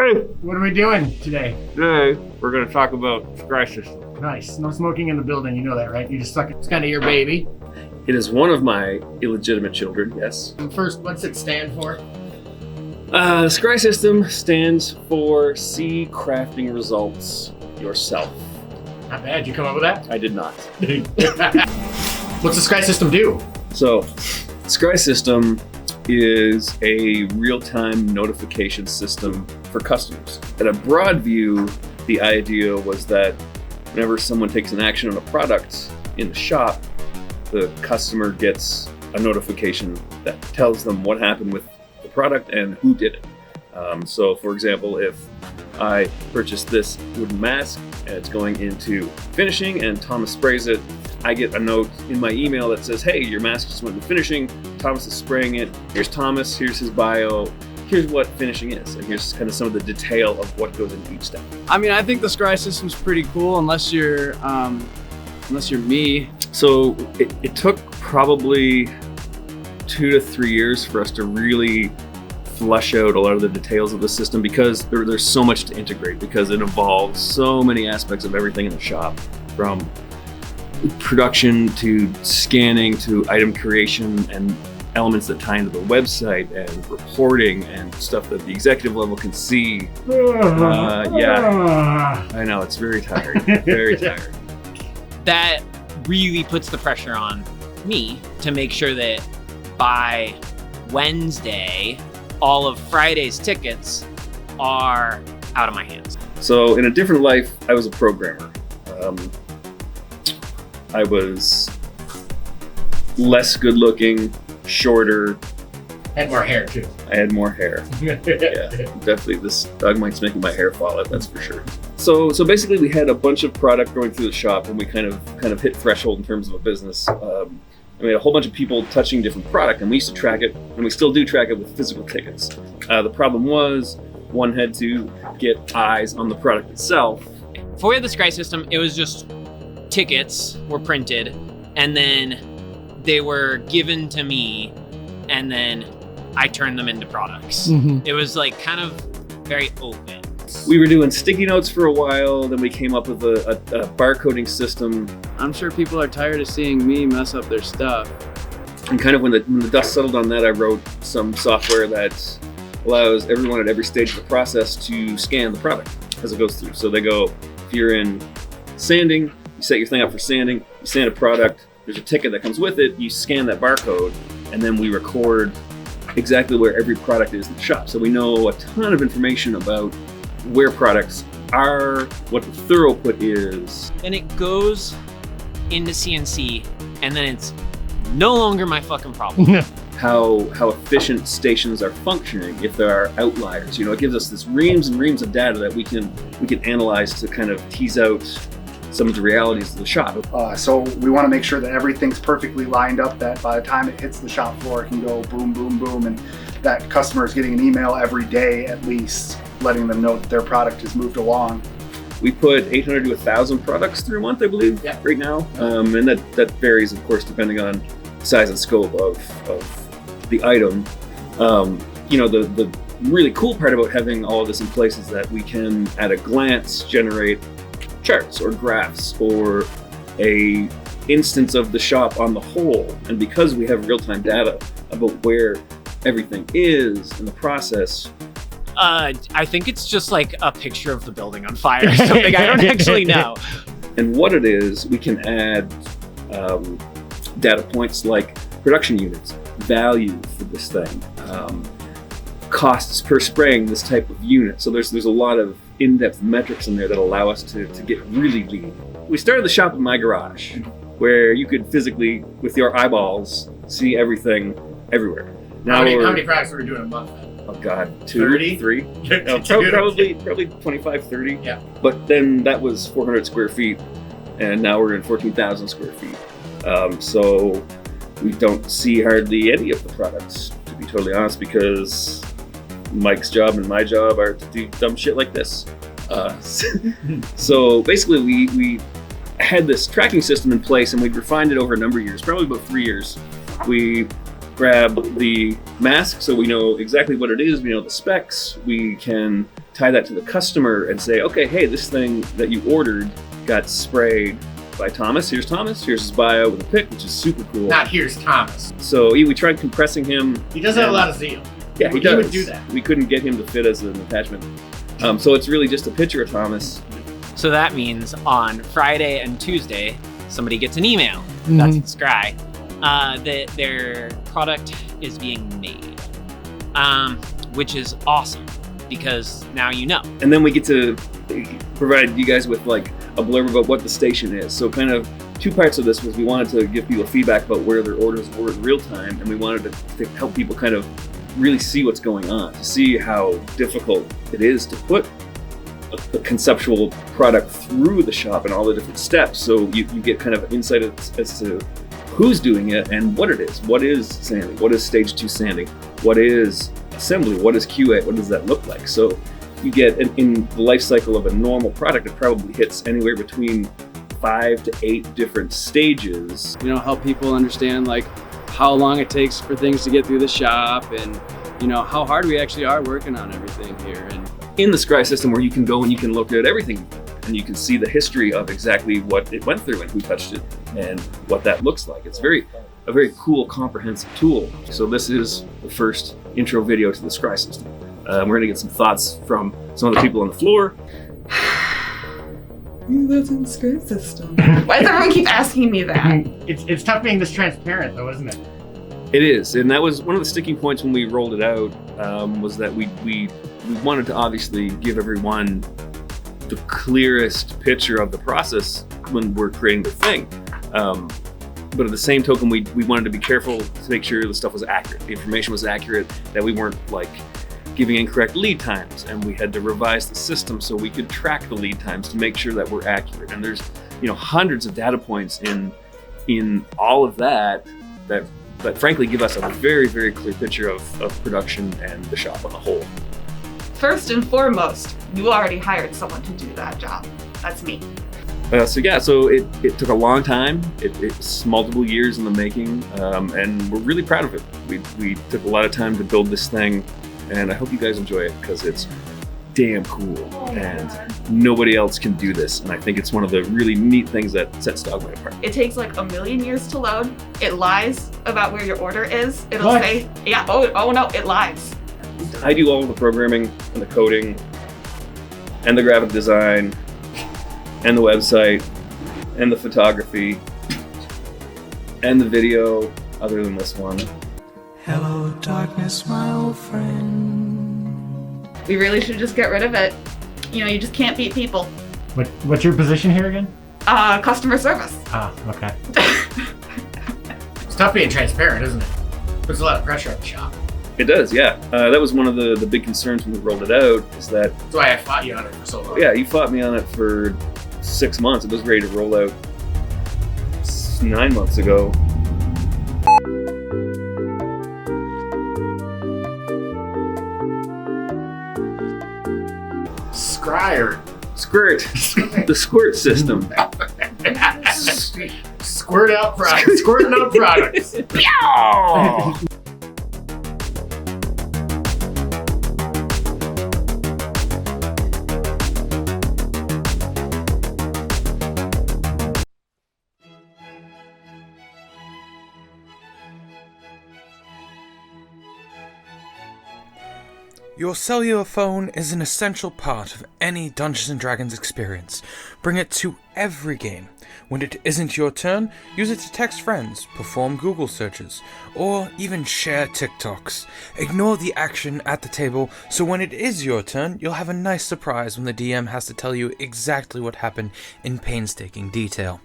everybody. What are we doing today? Today, we're going to talk about SCRY system. Nice. No smoking in the building. You know that, right? You just suck it. It's kind of your baby. It is one of my illegitimate children, yes. And first, what's it stand for? The SCRY system stands for See Crafting Results Yourself. Not bad. You come up with that? I did not. What's the SCRY system do? So, SCRY system is a real-time notification system for customers. At a broad view, the idea was that whenever someone takes an action on a product in the shop, the customer gets a notification that tells them what happened with the product and who did it. So for example, if I purchased this wooden mask and it's going into finishing and Thomas sprays it, I get a note in my email that says, hey, your mask just went into finishing, Thomas is spraying it, here's Thomas, here's his bio, here's what finishing is, and here's kind of some of the detail of what goes into each step. I mean, I think the SCRY system's pretty cool unless you're me. So it took probably 2 to 3 years for us to really flush out a lot of the details of the system because there's so much to integrate, because it involves so many aspects of everything in the shop, from production to scanning to item creation and elements that tie into the website and reporting and stuff that the executive level can see. Yeah, I know, it's very tiring, very tiring. That really puts the pressure on me to make sure that by Wednesday, all of Friday's tickets are out of my hands. So in a different life, I was a programmer. I was less good looking, shorter. And more hair, too. I had more hair. Yeah, definitely. This dogmight's making my hair fall out, that's for sure. So basically we had a bunch of product going through the shop and we kind of hit threshold in terms of a business. We had a whole bunch of people touching different product, and we used to track it, and we still do track it with physical tickets. The problem was one had to get eyes on the product itself. For the SCRY system, it was just tickets were printed, and then they were given to me, and then I turned them into products. Mm-hmm. It was like kind of very open. We were doing sticky notes for a while, then we came up with a barcoding system. I'm sure people are tired of seeing me mess up their stuff. And kind of when the dust settled on that, I wrote some software that allows everyone at every stage of the process to scan the product as it goes through. So they go, if you're in sanding, you set your thing up for sanding, you sand a product, there's a ticket that comes with it, you scan that barcode, and then we record exactly where every product is in the shop. So we know a ton of information about where products are, what the throughput is. And it goes into CNC, and then it's no longer my fucking problem. How efficient stations are functioning, if there are outliers. You know, it gives us this reams and reams of data that we can analyze to kind of tease out some of the realities of the shop. So we want to make sure that everything's perfectly lined up, that by the time it hits the shop floor, it can go boom, boom, boom, and that customer is getting an email every day at least, letting them know that their product has moved along. We put 800 to 1,000 products through a month, I believe, right now. And that varies, of course, depending on size and scope of the item. You know, the really cool part about having all of this in place is that we can, at a glance, generate charts or graphs or a instance of the shop on the whole. And because we have real-time data about where everything is in the process, I think it's just like a picture of the building on fire or something. I don't actually know. And what it is, we can add data points like production units, value for this thing, costs per spraying this type of unit. So there's a lot of in-depth metrics in there that allow us to get really lean. We started the shop in my garage, where you could physically, with your eyeballs, see everything everywhere. Now how many products are we doing a month then? Oh God, 30? 3? No, probably 25, 30. Yeah. But then that was 400 square feet, and now we're in 14,000 square feet. So we don't see hardly any of the products, to be totally honest, because Mike's job and my job are to do dumb shit like this. So basically we had this tracking system in place, and we'd refined it over a number of years, probably about 3 years. We grab the mask so we know exactly what it is, we know the specs, we can tie that to the customer and say, okay, hey, this thing that you ordered got sprayed by Thomas. Here's Thomas. Here's his bio with a pic, which is super cool. Not here's Thomas. So we tried compressing him. He does have a lot of zeal. Yeah, he He does. would do that. We couldn't get him to fit as an attachment. So it's really just a picture of Thomas. So that means on Friday and Tuesday, somebody gets an email. That's SCRY. That their product is being made, which is awesome because now you know. And then we get to provide you guys with like a blurb about what the station is. So kind of two parts of this was we wanted to give people feedback about where their orders were in real time, and we wanted to help people kind of really see what's going on, to see how difficult it is to put a conceptual product through the shop and all the different steps. So you get kind of insight as to who's doing it and what it is. What is sanding? What is stage 2 sanding? What is assembly? What is QA? What does that look like? So you get, in the life cycle of a normal product, it probably hits anywhere between 5 to 8 different stages. You know, help people understand like how long it takes for things to get through the shop, and you know how hard we actually are working on everything here. And in the SCRY system, where you can go and you can look at everything and you can see the history of exactly what it went through and who touched it and what that looks like. It's a very cool, comprehensive tool. So this is the first intro video to the SCRY system. We're gonna get some thoughts from some of the people on the floor. That's in SCRY system. Why does everyone keep asking me that? It's tough being this transparent, though, isn't it? It is, and that was one of the sticking points when we rolled it out, was that we wanted to obviously give everyone the clearest picture of the process when we're creating the thing. But at the same token, we wanted to be careful to make sure the stuff was accurate, the information was accurate, that we weren't like giving incorrect lead times, and we had to revise the system so we could track the lead times to make sure that we're accurate. And there's, you know, hundreds of data points in all of that frankly give us a very, very clear picture of production and the shop on the whole. First and foremost, you already hired someone to do that job. That's me. So it took a long time. It's multiple years in the making, and we're really proud of it. We took a lot of time to build this thing, and I hope you guys enjoy it because it's damn cool, and nobody else can do this. And I think it's one of the really neat things that sets Dogmight apart. It takes like a million years to load. It lies about where your order is. It'll What? say, yeah, oh no, it lies. I do all of the programming and the coding and the graphic design and the website and the photography and the video, other than this one. Hello, darkness, my old friend. We really should just get rid of it. You know, you just can't beat people. What's your position here again? Customer service. Ah, okay. It's tough being transparent, isn't it? Puts a lot of pressure on the shop. It does, yeah. That was one of the big concerns when we rolled it out, is that, That's why I fought you on it for so long. yeah, you fought me on it for 6 months. It was ready to roll out 9 months ago. SCRY or Squirt. The squirt system. squirting out products. Your cellular phone is an essential part of any Dungeons & Dragons experience. Bring it to every game. When it isn't your turn, use it to text friends, perform Google searches, or even share TikToks. Ignore the action at the table, so when it is your turn, you'll have a nice surprise when the DM has to tell you exactly what happened in painstaking detail.